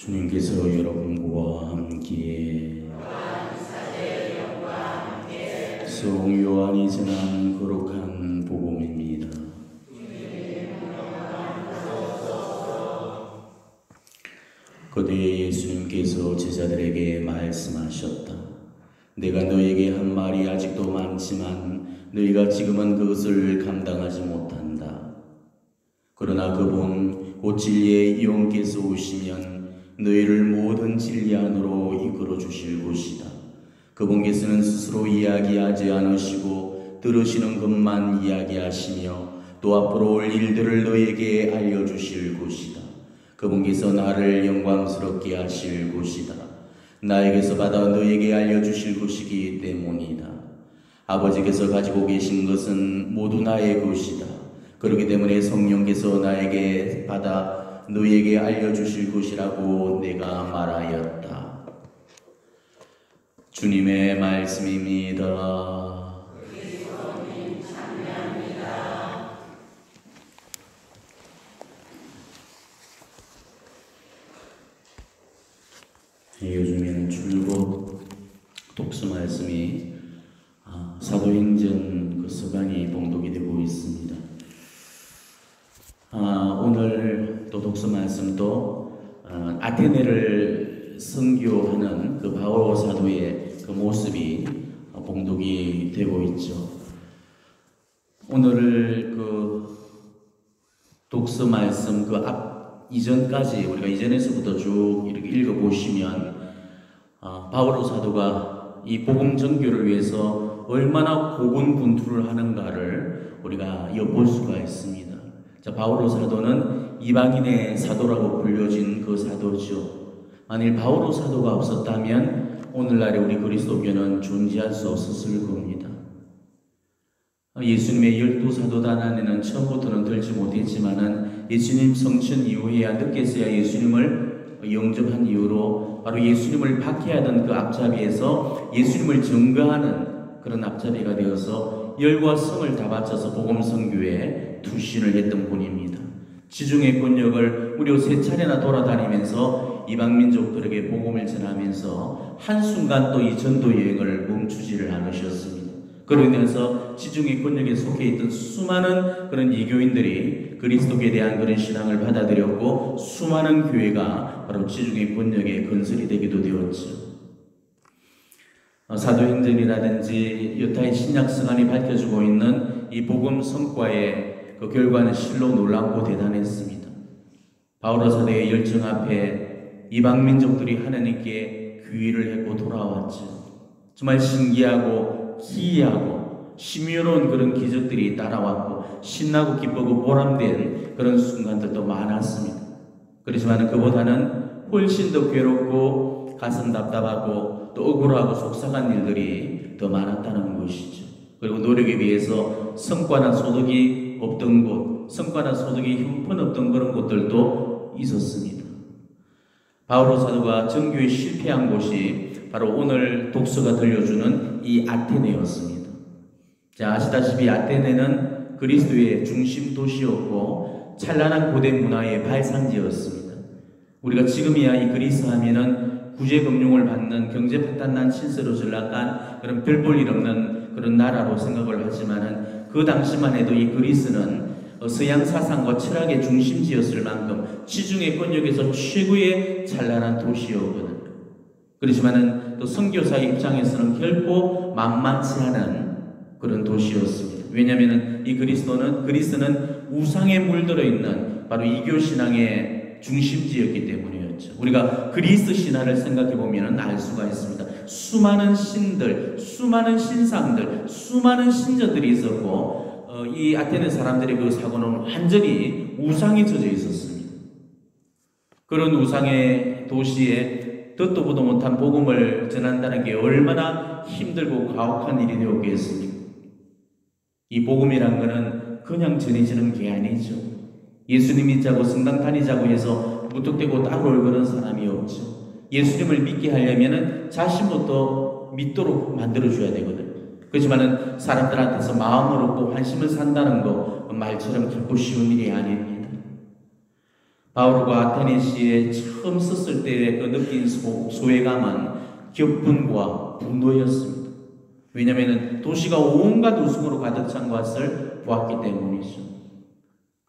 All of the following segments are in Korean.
주님께서 여러분과 함께 성 요한이 전한 거룩한 복음입니다. 그때 예수님께서 제자들에게 말씀하셨다. 내가 너에게 한 말이 아직도 많지만 너희가 지금은 그것을 감당하지 못한다. 그러나 그분 곧 진리의 영께서 오시면 너희를 모든 진리 안으로 이끌어 주실 것이다. 그분께서는 스스로 이야기하지 않으시고 들으시는 것만 이야기하시며 또 앞으로 올 일들을 너희에게 알려주실 것이다. 그분께서 나를 영광스럽게 하실 것이다. 나에게서 받아 너희에게 알려주실 것이기 때문이다. 아버지께서 가지고 계신 것은 모두 나의 것이다. 그렇기 때문에 성령께서 나에게 받아 너희에게 알려주실 것이라고 내가 말하였다. 주님의 말씀입니다. 그리스도님 찬양합니다. 요즘에는 줄곧 독서 말씀이 사도행전 그 서강이 봉독이 되고 있습니다. 오늘 또 독서 말씀도 아테네를 선교하는 그 바오 사도의 그 모습이 봉독이 되고 있죠. 오늘 그 독서 말씀 그 이전까지 우리가 이전에서부터 쭉 이렇게 읽어보시면 바오로 사도가 이 복음 전교를 위해서 얼마나 고군분투를 하는가를 우리가 엿볼 수가 있습니다. 자, 바오로 사도는 이방인의 사도라고 불려진 그 사도죠. 만일 바오로 사도가 없었다면 오늘날의 우리 그리스도교는 존재할 수 없었을 겁니다. 예수님의 12사도단 안에는 처음부터는 들지 못했지만은 예수님 성천 이후에야 늦게서야 예수님을 영접한 이후로 바로 예수님을 박해하던 그 앞잡이에서 예수님을 증거하는 그런 앞잡이가 되어서 열과 성을 다 바쳐서 복음 선교에 투신을 했던 분입니다. 지중해 권역을 무려 3차례나 돌아다니면서 이방 민족들에게 복음을 전하면서 한순간 또 이 전도 여행을 멈추지를 않으셨습니다. 그러면서 지중해 권역에 속해 있던 수많은 그런 이교인들이 그리스도께 대한 그런 신앙을 받아들였고 수많은 교회가 바로 지중해 권역에 건설이 되기도 되었죠. 사도행전이라든지 여타의 신약 성안이 밝혀주고 있는 이 복음 성과의 그 결과는 실로 놀랍고 대단했습니다. 바오로 사도의 열정 앞에 이방 민족들이 하나님께 귀의를 했고 돌아왔죠. 정말 신기하고 기이하고 신비로운 그런 기적들이 따라왔고 신나고 기쁘고 보람된 그런 순간들도 많았습니다. 그렇지만 그보다는 훨씬 더 괴롭고 가슴 답답하고 또 억울하고 속상한 일들이 더 많았다는 것이죠. 그리고 노력에 비해서 성과나 소득이 없던 곳, 성과나 소득이 형편없던 그런 곳들도 있었습니다. 바오로 사도가 전교에 실패한 곳이 바로 오늘 독서가 들려주는 이 아테네였습니다. 자, 아시다시피 아테네는 그리스도의 중심 도시였고 찬란한 고대 문화의 발상지였습니다. 우리가 지금이야 이 그리스 하면은 구제금융을 받는 경제 파탄난 신세로 전락한 그런 별 볼 일 없는 그런 나라로 생각을 하지만은 그 당시만 해도 이 그리스는 서양 사상과 철학의 중심지였을 만큼 지중해 권역에서 최고의 찬란한 도시였거든요. 그렇지만은 또 선교사의 입장에서는 결코 만만치 않은 그런 도시였습니다. 왜냐하면은 이 그리스는 우상에 물들어 있는 바로 이교 신앙의 중심지였기 때문이었죠. 우리가 그리스 신화를 생각해 보면은 알 수가 있습니다. 수많은 신들, 수많은 신상들, 수많은 신전들이 있었고 이 아테네 사람들의 그 사고는 완전히 우상에 젖어 있었습니다. 그런 우상의 도시에 듣도 보도 못한 복음을 전한다는 게 얼마나 힘들고 가혹한 일이 되었겠습니까? 이 복음이란 것은 그냥 전해지는 게 아니죠. 예수님 믿자고 성당 다니자고 해서 무턱대고 따라올 그런 사람이 없죠. 예수님을 믿게 하려면 자신부터 믿도록 만들어줘야 되거든요. 그렇지만은 사람들한테서 마음을 얻고 환심을 산다는 거 말처럼 결코 쉬운 일이 아닙니다. 바오로가 아테네시에 처음 썼을 때 그 느낀 소외감은 격분과 분노였습니다. 왜냐하면 도시가 온갖 웃음으로 가득 찬 것을 보았기 때문이죠.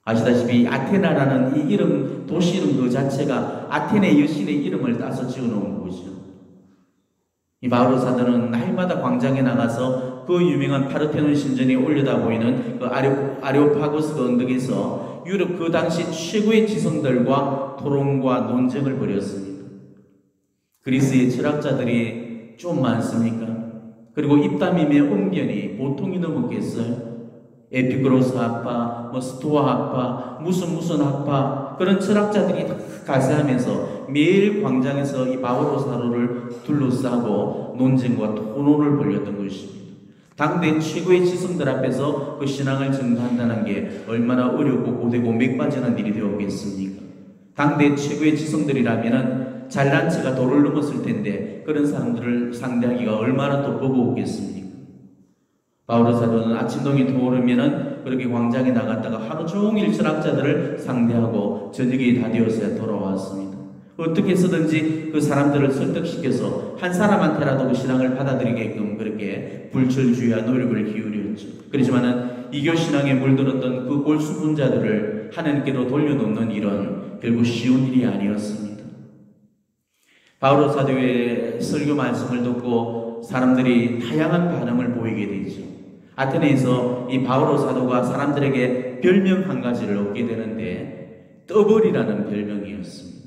아시다시피 아테나라는 이 이름, 도시 이름 그 자체가 아테네 여신의 이름을 따서 지어놓은 거죠. 이 바오로 사도는 날마다 광장에 나가서 그 유명한 파르테논 신전이 올려다 보이는 그 아레오파고스 언덕에서 유럽 그 당시 최고의 지성들과 토론과 논쟁을 벌였습니다. 그리스의 철학자들이 좀 많습니까? 그리고 입담임의 언변이 보통이 넘었겠어요? 에피그로스 학파, 스토아 학파, 무슨 학파, 그런 철학자들이 다 가세하면서 매일 광장에서 이 바오로 사도를 둘러싸고 논쟁과 토론을 벌였던 것입니다. 당대 최고의 지성들 앞에서 그 신앙을 증거한다는 게 얼마나 어렵고 고되고 맥빠지는 일이 되었겠습니까? 당대 최고의 지성들이라면 잘난 체가 도를 넘었을 텐데 그런 사람들을 상대하기가 얼마나 또 버거웠겠습니까? 바오로 사도는 아침동이 떠오르면은 그렇게 광장에 나갔다가 하루 종일 철학자들을 상대하고 저녁이 다 되어서야 돌아왔습니다. 어떻게 해서든지 그 사람들을 설득시켜서 한 사람한테라도 그 신앙을 받아들이게끔 그렇게 불철주의와 노력을 기울였죠. 그렇지만은 이교 신앙에 물들었던 그 골수분자들을 하나님께로 돌려놓는 일은 결국 쉬운 일이 아니었습니다. 바오로 사도의 설교 말씀을 듣고 사람들이 다양한 반응을 보이게 되죠. 아테네에서 이 바오로 사도가 사람들에게 별명 한 가지를 얻게 되는데 떠벌이라는 별명이었습니다.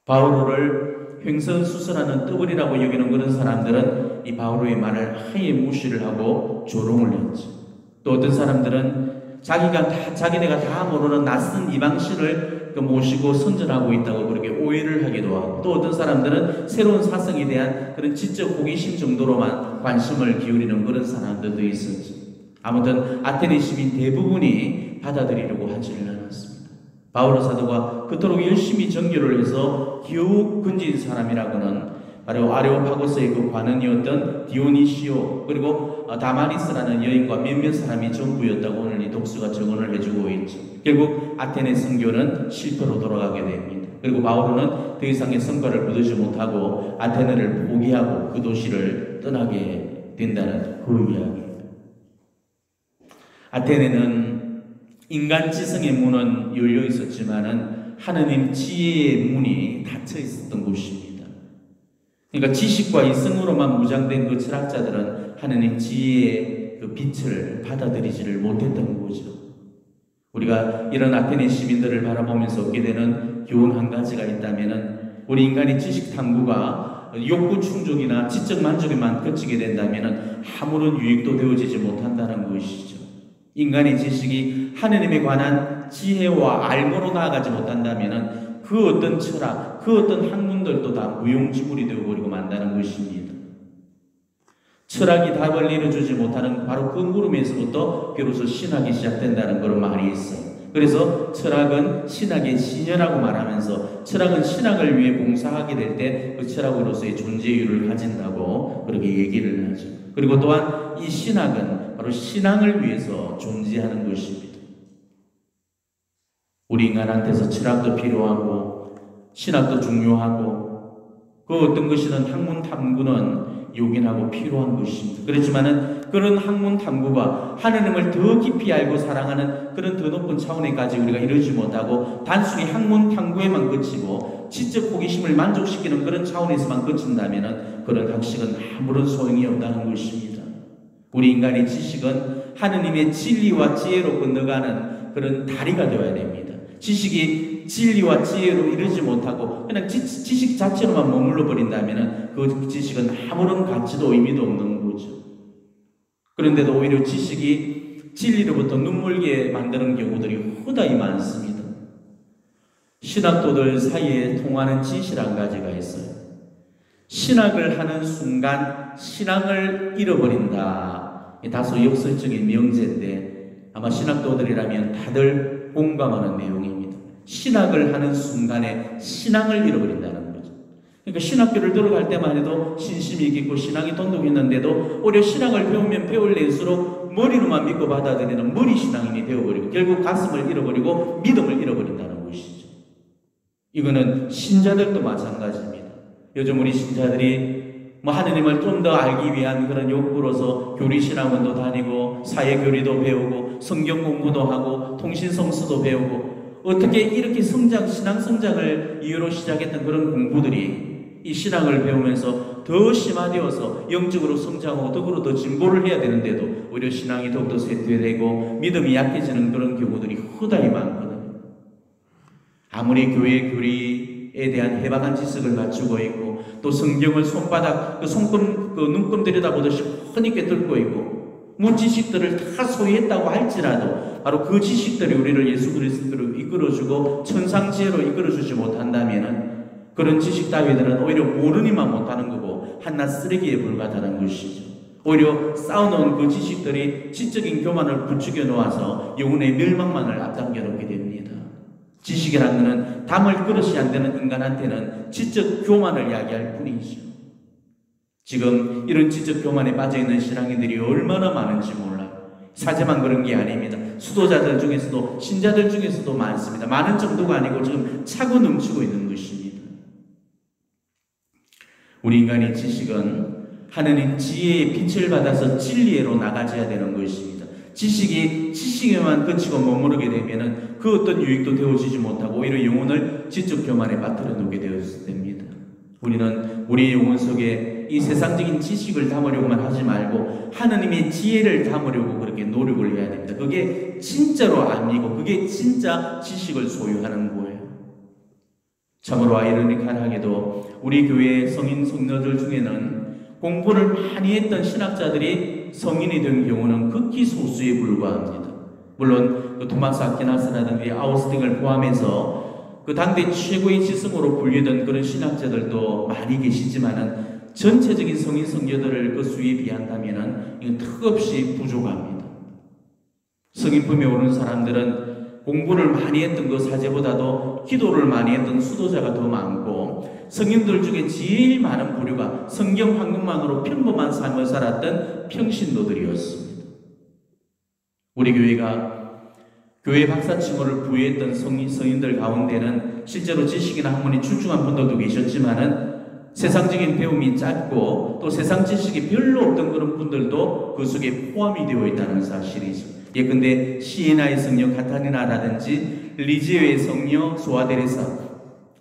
바오로를 횡설수설하는 떠벌이라고 여기는 그런 사람들은 이 바오로의 말을 아예 무시를 하고 조롱을 했죠. 또 어떤 사람들은 자기네가 다 모르는 낯선 이방신을 모시고 선전하고 있다고 그렇게 오해를 하기도 하고, 또 어떤 사람들은 새로운 사성에 대한 그런 지적 호기심 정도로만 관심을 기울이는 그런 사람들도 있었죠. 아무튼 아테네 시민 대부분이 받아들이려고 하지를 않았습니다. 바오로 사도가 그토록 열심히 전교를 해서 겨우 건진 사람이라고는 바로 아레오파고스의 그 관원이었던 디오니시오, 그리고 다마리스라는 여인과 몇몇 사람이 전부였다고 오늘 이 독서가 증언을 해주고 있죠. 결국 아테네 선교는 실패로 돌아가게 됩니다. 그리고 바오로는 더 이상의 성과를 거두지 못하고 아테네를 포기하고 그 도시를 떠나게 된다는 그 이야기입니다. 아테네는 인간 지성의 문은 열려 있었지만은 하느님 지혜의 문이 닫혀 있었던 곳입니다. 그러니까 지식과 이성으로만 무장된 그 철학자들은 하느님 지혜의 그 빛을 받아들이지를 못했던 거죠. 우리가 이런 아테네 시민들을 바라보면서 얻게 되는 교훈 한 가지가 있다면은, 우리 인간의 지식 탐구가 욕구 충족이나 지적 만족에만 그치게 된다면은 아무런 유익도 되어지지 못한다는 것이죠. 인간의 지식이 하느님에 관한 지혜와 알모로 나아가지 못한다면은 그 어떤 철학, 그 어떤 학문들도 다 무용지물이 되어버리고 만다는 것입니다. 철학이 답을 내려주지 못하는 바로 그 물음에서부터 비로소 신학이 시작된다는 그런 말이 있어요. 그래서 철학은 신학의 신여라고 말하면서 철학은 신학을 위해 봉사하게 될 때 그 철학으로서의 존재이유를 가진다고 그렇게 얘기를 하죠. 그리고 또한 이 신학은 바로 신앙을 위해서 존재하는 것입니다. 우리 인간한테서 철학도 필요하고 신학도 중요하고 그 어떤 것이든 학문 탐구는 요긴하고 필요한 것입니다. 그렇지만은 그런 학문 탐구가 하느님을 더 깊이 알고 사랑하는 그런 더 높은 차원에까지 우리가 이르지 못하고 단순히 학문 탐구에만 그치고 지적 호기심을 만족시키는 그런 차원에서만 그친다면은 그런 학식은 아무런 소용이 없다는 것입니다. 우리 인간의 지식은 하느님의 진리와 지혜로 건너가는 그런 다리가 되어야 됩니다. 지식이 진리와 지혜로 이르지 못하고 그냥 지식 자체로만 머물러 버린다면 그 지식은 아무런 가치도 의미도 없는 거죠. 그런데도 오히려 지식이 진리로부터 눈물게 만드는 경우들이 허다히 많습니다. 신학도들 사이에 통하는 진실 한 가지가 있어요. 신학을 하는 순간 신앙을 잃어버린다. 다소 역설적인 명제인데 아마 신학도들이라면 다들 공감하는 내용입니다. 신학을 하는 순간에 신앙을 잃어버린다는 거죠. 그러니까 신학교를 들어갈 때만 해도 신심이 있고 신앙이 돈독했는데도 오히려 신학을 배우면 배울수록 머리로만 믿고 받아들이는 머리 신앙인이 되어버리고 결국 가슴을 잃어버리고 믿음을 잃어버린다는 것이죠. 이거는 신자들도 마찬가지입니다. 요즘 우리 신자들이 하느님을 좀 더 알기 위한 그런 욕구로서 교리신학원도 다니고 사회교리도 배우고 성경 공부도 하고 통신성수도 배우고 어떻게 이렇게 신앙 성장을 이유로 시작했던 그런 공부들이 이 신앙을 배우면서 더 심화되어서 영적으로 성장하고 덕으로 더 진보를 해야 되는데도 오히려 신앙이 더욱더 쇠퇴되고 믿음이 약해지는 그런 경우들이 허다히 많거든요. 아무리 교회 교리에 대한 해박한 지식을 갖추고 있고 또 성경을 손바닥 눈금 들여다보듯이 훤히 꿰뚫고 있고 지식들을 다 소유했다고 할지라도 바로 그 지식들이 우리를 예수 그리스도로 이끌어주고 천상지혜로 이끌어주지 못한다면 그런 지식 따위들은 오히려 모르니만 못하는 거고 한낱 쓰레기에 불과하다는 것이죠. 오히려 쌓아놓은 그 지식들이 지적인 교만을 부추겨 놓아서 영혼의 멸망만을 앞당겨 놓게 됩니다. 지식이라는 것은 담을 그릇이 안 되는 인간한테는 지적 교만을 야기할 뿐이죠. 지금 이런 지적 교만에 빠져있는 신앙인들이 얼마나 많은지 몰라요. 사제만 그런 게 아닙니다. 수도자들 중에서도 신자들 중에서도 많습니다. 많은 정도가 아니고 지금 차고 넘치고 있는 것입니다. 우리 인간의 지식은 하느님 지혜의 빛을 받아서 진리로 나가져야 되는 것입니다. 지식에만 그치고 머무르게 되면은 그 어떤 유익도 되어지지 못하고 오히려 영혼을 지적 교만에 빠뜨려 놓게 됩니다. 우리는 우리의 영혼 속에 이 세상적인 지식을 담으려고만 하지 말고 하느님의 지혜를 담으려고 그렇게 노력을 해야 됩니다. 그게 진짜로 아니고 그게 진짜 지식을 소유하는 거예요. 참으로 아이러니컬하게도 우리 교회 성인 성녀들 중에는 공부를 많이 했던 신학자들이 성인이 된 경우는 극히 소수에 불과합니다. 물론 토마스 아퀴나스라든지 아우스팅을 포함해서 그 당대 최고의 지성으로 불리던 그런 신학자들도 많이 계시지만은 전체적인 성인 성녀들을 그 수에 비한다면은 이건 턱없이 부족합니다. 성인품에 오른 사람들은 공부를 많이 했던 그 사제보다도 기도를 많이 했던 수도자가 더 많고 성인들 중에 제일 많은 부류가 성경 한국만으로 평범한 삶을 살았던 평신도들이었습니다. 우리 교회가 교회 박사칭호를 부여했던 성인들 가운데는 실제로 지식이나 학문이 출중한 분들도 계셨지만은 세상적인 배움이 짧고 또 세상 지식이 별로 없던 그런 분들도 그 속에 포함이 되어 있다는 사실이죠. 예컨대 시에나의 성녀 카타리나라든지 리지오의 성녀 소아데레사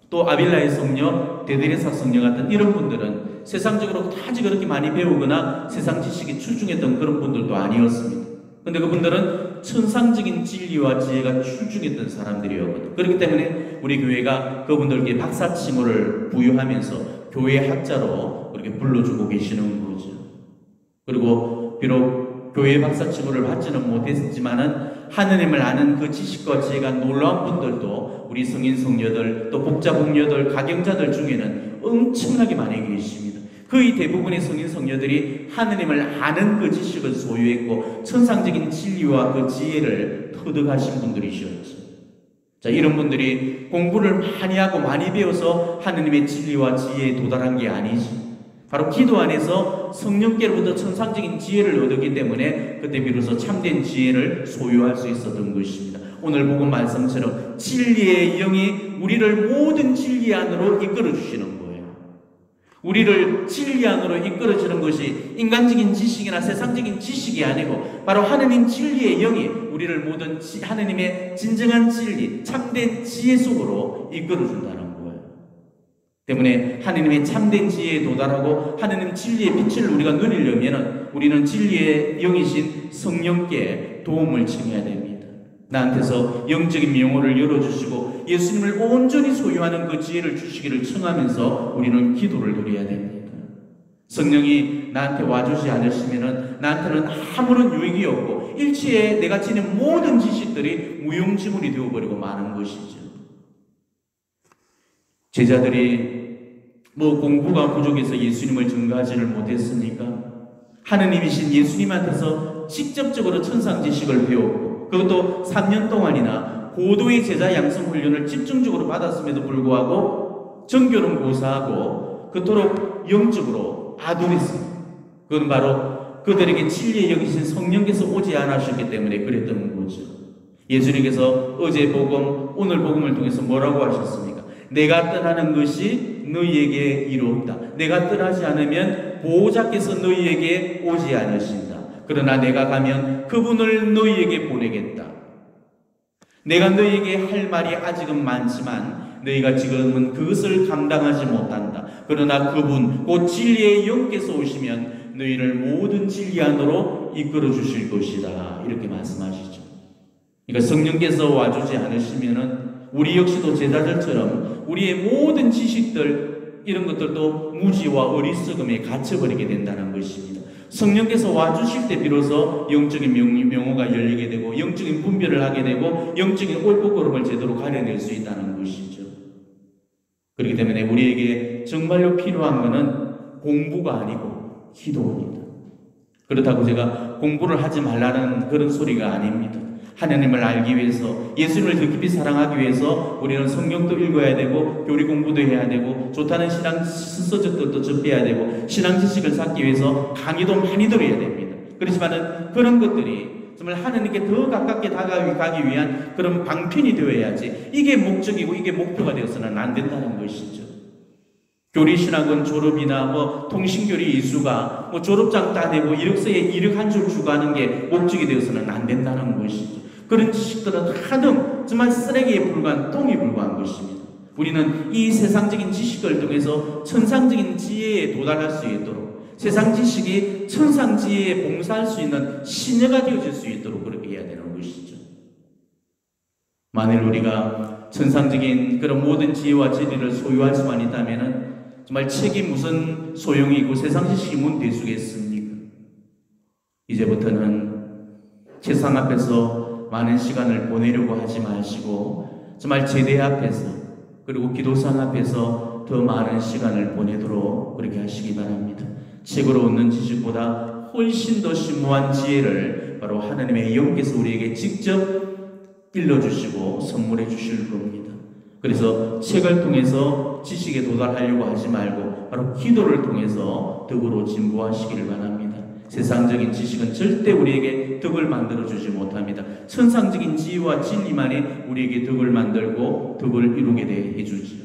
또 아빌라의 성녀 데데레사 성녀 같은 이런 분들은 세상적으로 아주 그렇게 많이 배우거나 세상 지식이 출중했던 그런 분들도 아니었습니다. 근데 그분들은 천상적인 진리와 지혜가 출중했던 사람들이었거든요. 그렇기 때문에 우리 교회가 그분들께 박사칭호를 부여하면서 교회 학자로 그렇게 불러주고 계시는 거죠. 그리고 비록 교회 박사칭호를 받지는 못했지만은 하느님을 아는 그 지식과 지혜가 놀라운 분들도 우리 성인 성녀들 또 복자 복녀들 가경자들 중에는 엄청나게 많이 계십니다. 거의 대부분의 성인 성녀들이 하느님을 아는 그 지식을 소유했고 천상적인 진리와 그 지혜를 터득하신 분들이셨죠. 자, 이런 분들이 공부를 많이 하고 많이 배워서 하느님의 진리와 지혜에 도달한 게 아니지. 바로 기도 안에서 성령께로부터 천상적인 지혜를 얻었기 때문에 그때 비로소 참된 지혜를 소유할 수 있었던 것입니다. 오늘 복음 말씀처럼 진리의 영이 우리를 모든 진리 안으로 이끌어 주시는 거예요. 우리를 진리 안으로 이끌어주는 것이 인간적인 지식이나 세상적인 지식이 아니고 바로 하느님 진리의 영이 우리를 모든 하느님의 진정한 진리, 참된 지혜 속으로 이끌어준다는 거예요. 때문에 하느님의 참된 지혜에 도달하고 하느님 진리의 빛을 우리가 누리려면 우리는 진리의 영이신 성령께 도움을 청해야 됩니다. 나한테서 영적인 명호를 열어주시고 예수님을 온전히 소유하는 그 지혜를 주시기를 청하면서 우리는 기도를 드려야 됩니다. 성령이 나한테 와주지 않으시면 나한테는 아무런 유익이 없고 일체에 내가 지닌 모든 지식들이 무용지물이 되어버리고 마는 것이죠. 제자들이 공부가 부족해서 예수님을 증거하지를 못했습니까? 하느님이신 예수님한테서 직접적으로 천상 지식을 배웠고 그것도 3년 동안이나 고도의 제자 양성 훈련을 집중적으로 받았음에도 불구하고 정교는 고사하고 그토록 영적으로 아둔했습니다. 그건 바로 그들에게 진리에 여기신 성령께서 오지 않으셨기 때문에 그랬던 거죠. 예수님께서 어제 복음, 오늘 복음을 통해서 뭐라고 하셨습니까? 내가 떠나는 것이 너희에게 이롭다. 내가 떠나지 않으면 보호자께서 너희에게 오지 않으신다. 그러나 내가 가면 그분을 너희에게 보내겠다. 내가 너희에게 할 말이 아직은 많지만 너희가 지금은 그것을 감당하지 못한다. 그러나 그분 곧 진리의 영께서 오시면 너희를 모든 진리 안으로 이끌어 주실 것이다. 이렇게 말씀하시죠. 그러니까 성령께서 와주지 않으시면은 우리 역시도 제자들처럼 우리의 모든 지식들 이런 것들도 무지와 어리석음에 갇혀버리게 된다는 것입니다. 성령께서 와주실 때 비로소 영적인 명호가 열리게 되고 영적인 분별을 하게 되고 영적인 옳고 그름을 제대로 가려낼 수 있다는 것이죠. 그렇기 때문에 우리에게 정말로 필요한 것은 공부가 아니고 기도입니다. 그렇다고 제가 공부를 하지 말라는 그런 소리가 아닙니다. 하나님을 알기 위해서, 예수님을 더 깊이 사랑하기 위해서 우리는 성경도 읽어야 되고 교리 공부도 해야 되고 좋다는 신앙 서적들도 접해야 되고 신앙 지식을 쌓기 위해서 강의도 많이 들어야 됩니다. 그렇지만은 그런 것들이 정말 하나님께 더 가깝게 다가가기 위한 그런 방편이 되어야지 이게 목적이고 이게 목표가 되어서는 안 된다는 것이죠. 교리신학원 졸업이나 통신교리 이수가 졸업장 따내고 이력서에 이력 한 줄 주고 하는 게 목적이 되어서는 안 된다는 것이죠. 그런 지식들은 하등 정말 쓰레기에 불과한 똥이 불과한 것입니다. 우리는 이 세상적인 지식을 통해서 천상적인 지혜에 도달할 수 있도록 세상 지식이 천상 지혜에 봉사할 수 있는 시녀가 되어질 수 있도록 그렇게 해야 되는 것이죠. 만일 우리가 천상적인 그런 모든 지혜와 진리를 소유할 수만 있다면 정말 책이 무슨 소용이 있고 세상 지식이 뭔 대수겠습니까? 이제부터는 세상 앞에서 많은 시간을 보내려고 하지 마시고 정말 제대 앞에서 그리고 기도상 앞에서 더 많은 시간을 보내도록 그렇게 하시기 바랍니다. 책으로 얻는 지식보다 훨씬 더 심오한 지혜를 바로 하나님의 영께서 우리에게 직접 일러주시고 선물해 주실 겁니다. 그래서 책을 통해서 지식에 도달하려고 하지 말고 바로 기도를 통해서 덕으로 진보하시기를 바랍니다. 세상적인 지식은 절대 우리에게 덕을 만들어주지 못합니다. 천상적인 지혜와 진리만이 우리에게 덕을 만들고 덕을 이루게 해주지요.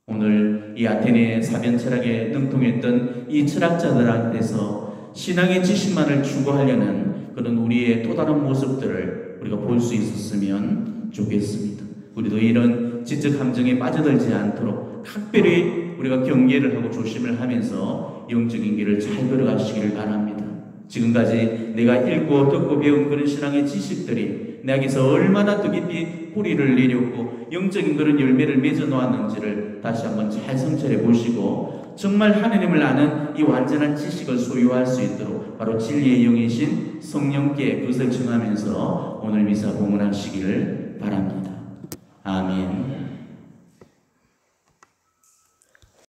오늘 이 아테네 사변 철학에 능통했던 이 철학자들한테서 신앙의 지식만을 추구하려는 그런 우리의 또 다른 모습들을 우리가 볼 수 있었으면 좋겠습니다. 우리도 이런 지적 함정에 빠져들지 않도록 각별히 우리가 경계를 하고 조심을 하면서 영적인 길을 잘 걸어가시기를 바랍니다. 지금까지 내가 읽고 듣고 배운 그런 신앙의 지식들이 내게서 얼마나 더 깊이 뿌리를 내렸고 영적인 그런 열매를 맺어 놓았는지를 다시 한번 잘 성찰해 보시고 정말 하나님을 아는 이 완전한 지식을 소유할 수 있도록 바로 진리의 영이신 성령께 그것을 청하면서 오늘 미사 봉헌하시기를 바랍니다. 아멘.